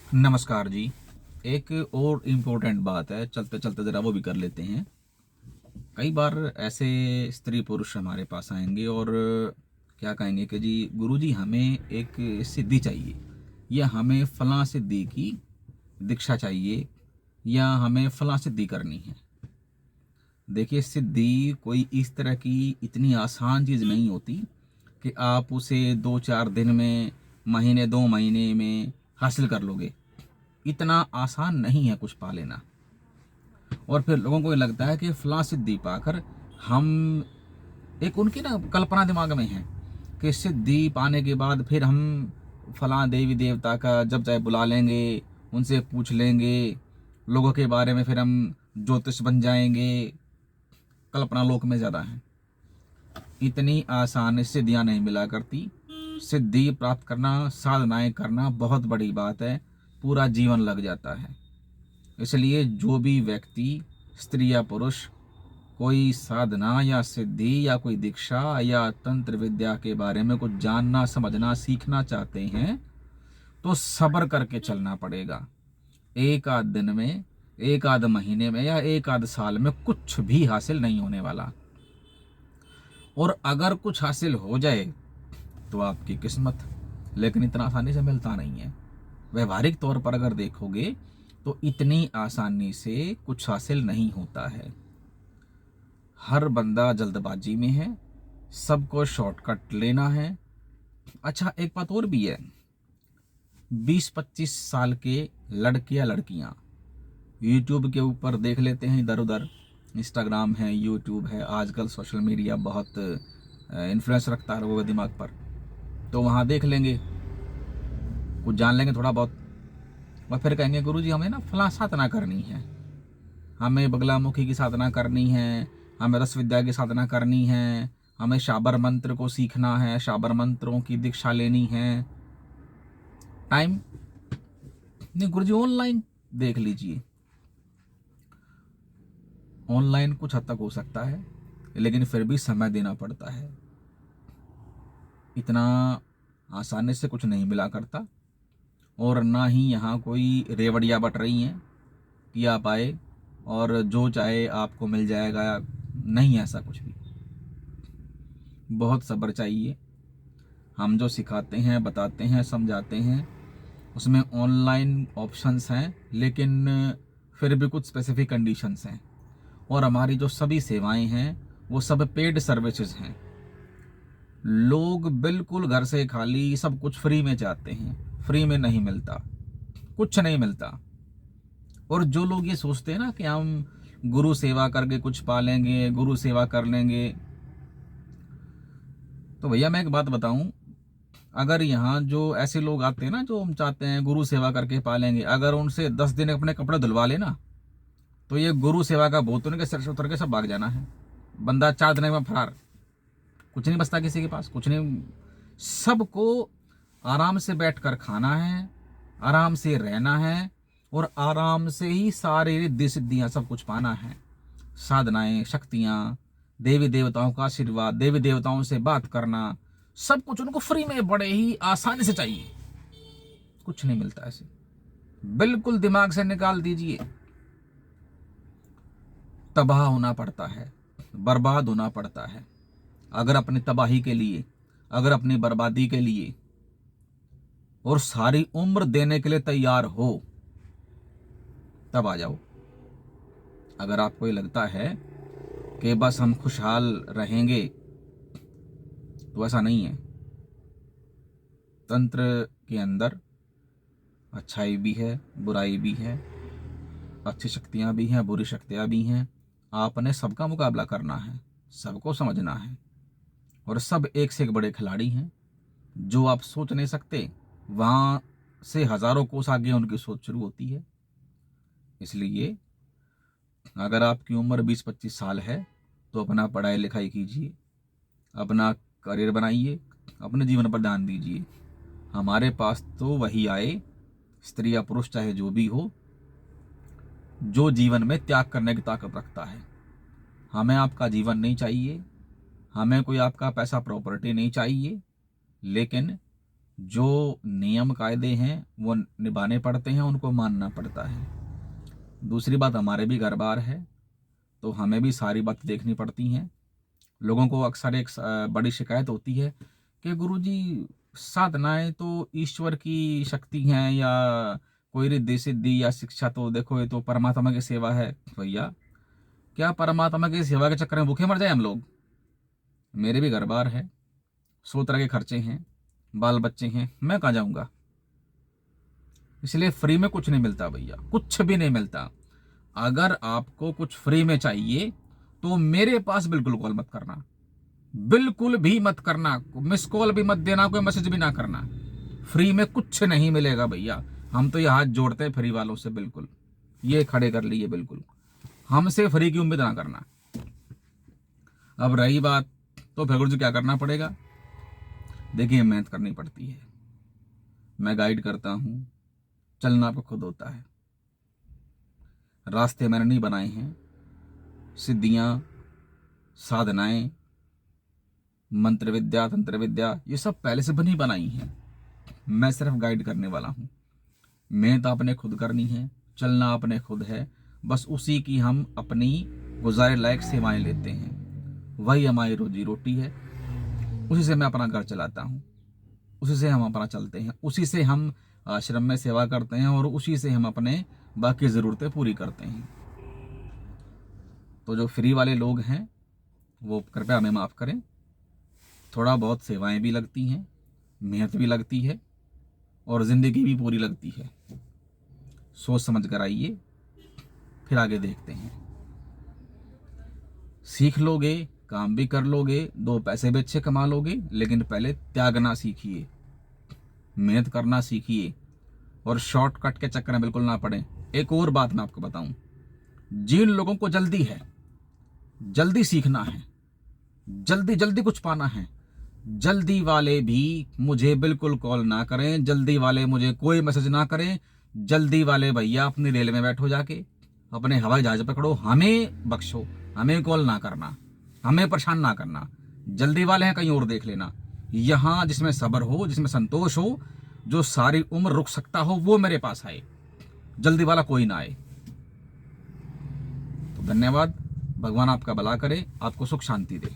नमस्कार जी। एक और इम्पोर्टेंट बात है, चलते चलते ज़रा वो भी कर लेते हैं। कई बार ऐसे स्त्री पुरुष हमारे पास आएंगे और क्या कहेंगे कि जी गुरुजी हमें एक सिद्धि चाहिए, या हमें फलां सिद्धि की दीक्षा चाहिए, या हमें फलां सिद्धि करनी है। देखिए, सिद्धि कोई इस तरह की इतनी आसान चीज़ नहीं होती कि आप उसे 2-4 दिन में, महीने 2 महीने में हासिल कर लोगे। इतना आसान नहीं है कुछ पा लेना। और फिर लोगों को ये लगता है कि फलां सिद्धि पाकर हम, एक उनकी ना कल्पना दिमाग में है कि सिद्धि पाने के बाद फिर हम फलां देवी देवता का जब चाहे बुला लेंगे, उनसे पूछ लेंगे लोगों के बारे में, फिर हम ज्योतिष बन जाएंगे। कल्पना लोक में ज़्यादा है। इतनी आसान सिद्धियां नहीं मिला करती। सिद्धि प्राप्त करना, साधनाएं करना बहुत बड़ी बात है। पूरा जीवन लग जाता है। इसलिए जो भी व्यक्ति, स्त्री या पुरुष, कोई साधना या सिद्धि या कोई दीक्षा या तंत्र विद्या के बारे में कुछ जानना, समझना, सीखना चाहते हैं तो सब्र करके चलना पड़ेगा। एक आध दिन में, एक आध महीने में या एक आध साल में कुछ भी हासिल नहीं होने वाला। और अगर कुछ हासिल हो जाए तो आपकी किस्मत, लेकिन इतना आसानी से मिलता नहीं है। व्यवहारिक तौर पर अगर देखोगे तो इतनी आसानी से कुछ हासिल नहीं होता है। हर बंदा जल्दबाजी में है, सबको शॉर्टकट लेना है। अच्छा, एक बात और भी है। 20-25 साल के लड़के या लड़कियां यूट्यूब के ऊपर देख लेते हैं इधर उधर। इंस्टाग्राम है, यूट्यूब है, आजकल सोशल मीडिया बहुत इन्फ्लुएंस रखता है लोगों के दिमाग पर। तो वहाँ देख लेंगे, कुछ जान लेंगे थोड़ा बहुत, और फिर कहेंगे गुरुजी हमें ना फलां साधना करनी है, हमें बगलामुखी की साधना करनी है, हमें रस विद्या की साधना करनी है, हमें शाबर मंत्र को सीखना है, शाबर मंत्रों की दीक्षा लेनी है। टाइम नहीं गुरुजी, ऑनलाइन देख लीजिए। ऑनलाइन कुछ हद तक हो सकता है, लेकिन फिर भी समय देना पड़ता है। इतना आसानी से कुछ नहीं मिला करता। और ना ही यहाँ कोई रेवड़ियाँ बट रही हैं कि आप आए और जो चाहे आपको मिल जाएगा। नहीं, ऐसा कुछ भी। बहुत सब्र चाहिए। हम जो सिखाते हैं, बताते हैं, समझाते हैं, उसमें ऑनलाइन ऑप्शंस हैं, लेकिन फिर भी कुछ स्पेसिफिक कंडीशंस हैं। और हमारी जो सभी सेवाएं हैं वो सब पेड सर्विसेज हैं। लोग बिल्कुल घर से खाली सब कुछ फ्री में चाहते हैं। फ्री में नहीं मिलता, कुछ नहीं मिलता। और जो लोग ये सोचते हैं ना कि हम गुरु सेवा करके कुछ पा लेंगे, गुरु सेवा कर लेंगे, तो भैया मैं एक बात बताऊं। अगर यहाँ जो ऐसे लोग आते हैं ना, जो हम चाहते हैं गुरु सेवा करके पालेंगे, अगर उनसे 10 दिन अपने कपड़े धुलवा लेना, तो ये गुरु सेवा का भूत उनके सिर से उतर के सब भाग जाना है। बंदा 4 दिन में फरार। कुछ नहीं बचता किसी के पास, कुछ नहीं। सबको आराम से बैठकर खाना है, आराम से रहना है, और आराम से ही सारी रिद्धि सिद्धियां सब कुछ पाना है। साधनाएं, शक्तियां, देवी देवताओं का आशीर्वाद, देवी देवताओं से बात करना, सब कुछ उनको फ्री में बड़े ही आसानी से चाहिए। कुछ नहीं मिलता ऐसे। बिल्कुल दिमाग से निकाल दीजिए। तबाह होना पड़ता है, बर्बाद होना पड़ता है। अगर अपनी तबाही के लिए, अगर अपनी बर्बादी के लिए और सारी उम्र देने के लिए तैयार हो, तब आ जाओ। अगर आपको ये लगता है कि बस हम खुशहाल रहेंगे, तो ऐसा नहीं है। तंत्र के अंदर अच्छाई भी है, बुराई भी है, अच्छी शक्तियां भी हैं, बुरी शक्तियां भी हैं। आपने सबका मुकाबला करना है, सबको समझना है। और सब एक से एक बड़े खिलाड़ी हैं। जो आप सोच नहीं सकते, वहां से हजारों कोस आगे उनकी सोच शुरू होती है। इसलिए अगर आपकी उम्र 20-25 साल है तो अपना पढ़ाई लिखाई कीजिए, अपना करियर बनाइए, अपने जीवन पर ध्यान दीजिए। हमारे पास तो वही आए, स्त्री या पुरुष चाहे जो भी हो, जो जीवन में त्याग करने की ताकत रखता है। हमें आपका जीवन नहीं चाहिए, हमें कोई आपका पैसा प्रॉपर्टी नहीं चाहिए, लेकिन जो नियम कायदे हैं वो निभाने पड़ते हैं, उनको मानना पड़ता है। दूसरी बात, हमारे भी घर बार है तो हमें भी सारी बातें देखनी पड़ती हैं। लोगों को अक्सर एक बड़ी शिकायत होती है कि गुरुजी साधनाएं तो ईश्वर की शक्ति हैं या कोई रिद्धि सिद्धि या शिक्षा, तो देखो ये तो परमात्मा की सेवा है। भैया, क्या परमात्मा की सेवा के चक्कर में भूखे मर जाए हम लोग? मेरे भी घर बार है, 100 तरह के खर्चे हैं, बाल बच्चे हैं, मैं कहाँ जाऊंगा? इसलिए फ्री में कुछ नहीं मिलता भैया, कुछ भी नहीं मिलता। अगर आपको कुछ फ्री में चाहिए तो मेरे पास बिल्कुल कॉल मत करना, बिल्कुल भी मत करना, मिस कॉल भी मत देना, कोई मैसेज भी ना करना। फ्री में कुछ नहीं मिलेगा भैया। हम तो ये हाथ जोड़ते हैं फ्री वालों से, बिल्कुल ये खड़े कर लिए, बिल्कुल हमसे फ्री की उम्मीद ना करना। अब रही बात, तो फिर गुरुजी क्या करना पड़ेगा? देखिए, मेहनत करनी पड़ती है। मैं गाइड करता हूं, चलना आपको खुद होता है। रास्ते मैंने नहीं बनाए हैं, सिद्धियां, साधनाएं, मंत्र विद्या, तंत्र विद्या, ये सब पहले से बनी बनाई हैं। मैं सिर्फ गाइड करने वाला हूं। मेहनत आपने खुद करनी है, चलना आपने खुद है। बस उसी की हम अपनी गुजारे लायक सेवाएं लेते हैं, वही हमारी रोजी रोटी है। उसी से मैं अपना घर चलाता हूँ, उसी से हम अपना चलते हैं, उसी से हम आश्रम में सेवा करते हैं और उसी से हम अपने बाकी ज़रूरतें पूरी करते हैं। तो जो फ्री वाले लोग हैं वो कृपया हमें माफ़ करें। थोड़ा बहुत सेवाएं भी लगती हैं, मेहनत भी लगती है और ज़िंदगी भी पूरी लगती है। सोच समझ कर आइए, फिर आगे देखते हैं। सीख लोगे, काम भी कर लोगे, 2 पैसे भी अच्छे कमा लोगे, लेकिन पहले त्यागना सीखिए, मेहनत करना सीखिए और शॉर्टकट के चक्कर में बिल्कुल ना पड़े। एक और बात मैं आपको बताऊं, जिन लोगों को जल्दी है, जल्दी सीखना है, जल्दी जल्दी कुछ पाना है, जल्दी वाले भी मुझे बिल्कुल कॉल ना करें, जल्दी वाले मुझे कोई मैसेज ना करें। जल्दी वाले भैया अपनी रेल में बैठो, जाके अपने हवाई जहाज पकड़ो, हमें बख्शो, हमें कॉल ना करना, हमें परेशान ना करना। जल्दी वाले हैं, कहीं और देख लेना। यहाँ जिसमें सब्र हो, जिसमें संतोष हो, जो सारी उम्र रुक सकता हो, वो मेरे पास आए, जल्दी वाला कोई ना आए। तो धन्यवाद। भगवान आपका भला करे, आपको सुख शांति दे।